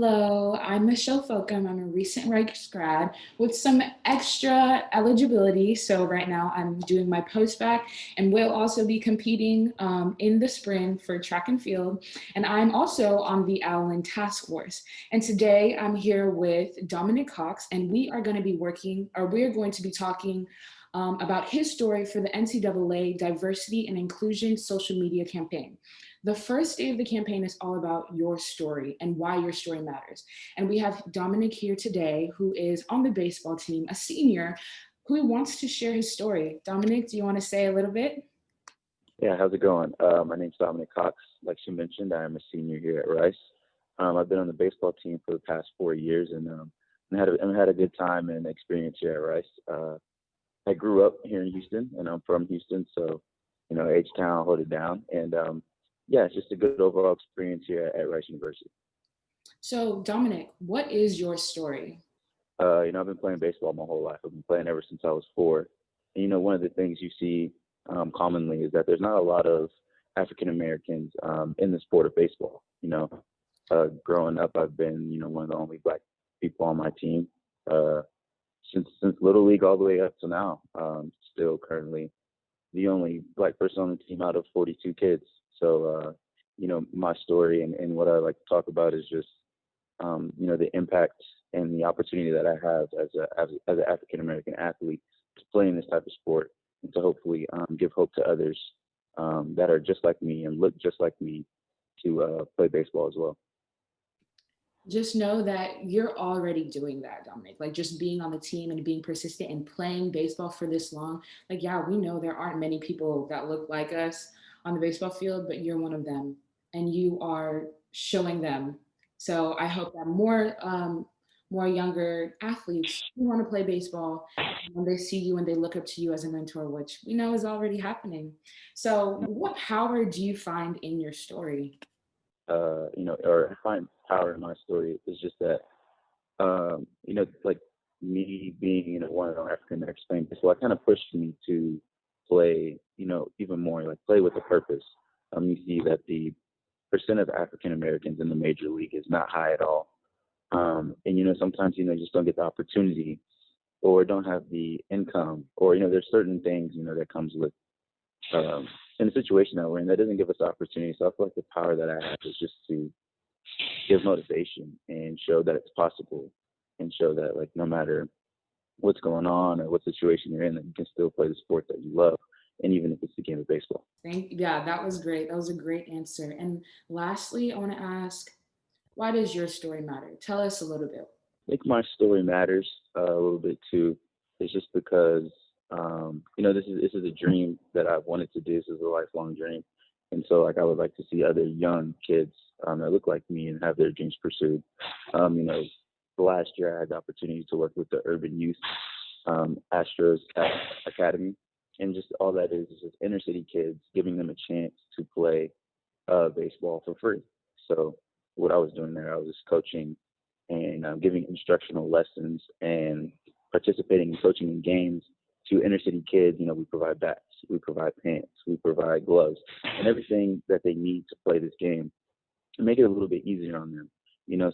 Hello, I'm Michelle Folkham. I'm a recent Rice grad with some extra eligibility. So right now I'm doing my post-bac and will also be competing in the spring for track and field. And I'm also on the Allen Task Force. And today I'm here with Dominic Cox, and we are going to be we're going to be talking about his story for the NCAA Diversity and Inclusion social media campaign. The first day of the campaign is all about your story and why your story matters. And we have Dominic here today, who is on the baseball team, a senior, who wants to share his story. Dominic, do you want to say a little bit? Yeah, how's it going? My name's Dominic Cox. Like you mentioned, I am a senior here at Rice. I've been on the baseball team for the past 4 years and had a good time and experience here at Rice. I grew up here in Houston, and I'm from Houston, so H-Town, hold it down. And yeah, it's just a good overall experience here at Rice University. So, Dominic, what is your story? I've been playing baseball my whole life. I've been playing ever since I was 4. And one of the things you see commonly is that there's not a lot of African Americans in the sport of baseball. Growing up, I've been one of the only black people on my team since Little League all the way up to now. Still currently the only black person on the team out of 42 kids. So my story and what I like to talk about is just the impact and the opportunity that I have as an African American athlete to play in this type of sport and to hopefully give hope to others that are just like me and look just like me to play baseball as well. Just know that you're already doing that, Dominic. Like just being on the team and being persistent and playing baseball for this long. Like, yeah, we know there aren't many people that look like us on the baseball field, but you're one of them and you are showing them. So I hope that more younger athletes who want to play baseball, when they see you and they look up to you as a mentor, which we know is already happening. So what power do you find in your story? Or find power in my story is just that, like me being, one of the African American playing baseball, it kind of pushed me to play, even more, like play with a purpose. You see that the percent of African Americans in the major league is not high at all. And, sometimes, just don't get the opportunity or don't have the income or, there's certain things, that comes with in the situation that we're in that doesn't give us opportunity. So I feel like the power that I have is just to give motivation and show that it's possible and show that like no matter what's going on or what situation you're in, that you can still play the sport that you love. And even if it's the game of baseball. Yeah, that was great. That was a great answer. And lastly, I want to ask, why does your story matter? Tell us a little bit. I think my story matters a little bit too. It's just because this is a dream that I've wanted to do. This is a lifelong dream, and so like I would like to see other young kids that look like me and have their dreams pursued. The last year I had the opportunity to work with the Urban Youth Astros Academy, and just all that is just inner city kids, giving them a chance to play baseball for free. So what I was doing there, I was just coaching and giving instructional lessons and participating in coaching in games to inner city kids. We provide bats, we provide pants, we provide gloves, and everything that they need to play this game to make it a little bit easier on them.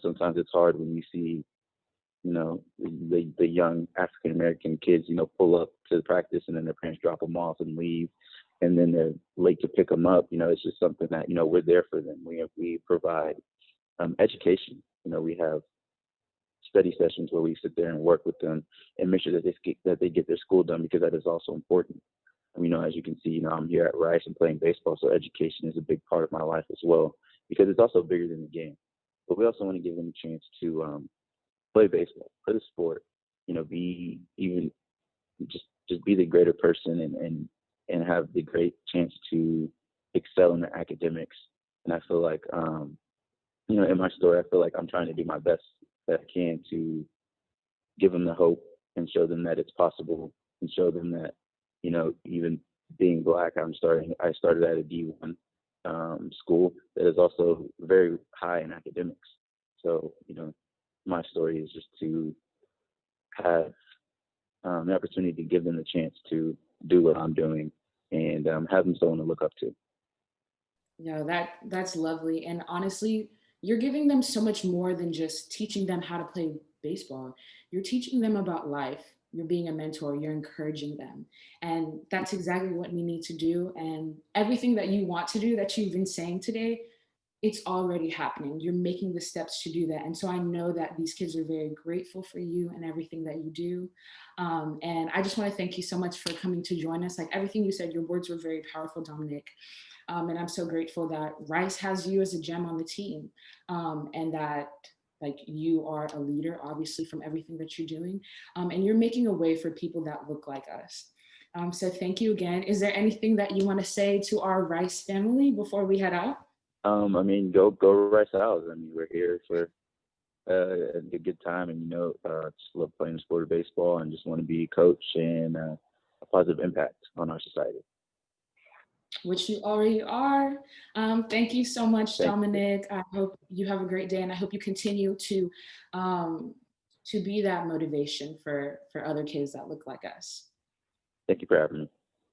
Sometimes it's hard when you see, the young African American kids, pull up to the practice and then their parents drop them off and leave, and then they're late to pick them up. It's just something that, we're there for them. We provide education. We have study sessions where we sit there and work with them and make sure that they get their school done, because that is also important. As you can see, I'm here at Rice and playing baseball, so education is a big part of my life as well, because it's also bigger than the game. But we also want to give them a chance to play baseball, play the sport, be even just be the greater person and have the great chance to excel in their academics. And I feel like, in my story, I feel like I'm trying to do my best that I can to give them the hope and show them that it's possible and show them that, even being black, I started at a D1 school that is also very high in academics. So, my story is just to have the opportunity to give them the chance to do what I'm doing and have them someone to look up to. That's lovely. And honestly, you're giving them so much more than just teaching them how to play baseball. You're teaching them about life. You're being a mentor, you're encouraging them. And that's exactly what we need to do. And everything that you want to do that you've been saying today, it's already happening. You're making the steps to do that. And so I know that these kids are very grateful for you and everything that you do. And I just want to thank you so much for coming to join us. Like everything you said, your words were very powerful, Dominic. And I'm so grateful that Rice has you as a gem on the team, and that like you are a leader, obviously, from everything that you're doing. And you're making a way for people that look like us. So thank you again. Is there anything that you want to say to our Rice family before we head out? I mean, go Rice Owls. I mean, we're here for a good time, and just love playing the sport of baseball, and just want to be a coach and a positive impact on our society. Which you already are. Thank you so much, Thank you. Dominic. I hope you have a great day, and I hope you continue to be that motivation for other kids that look like us. Thank you for having me.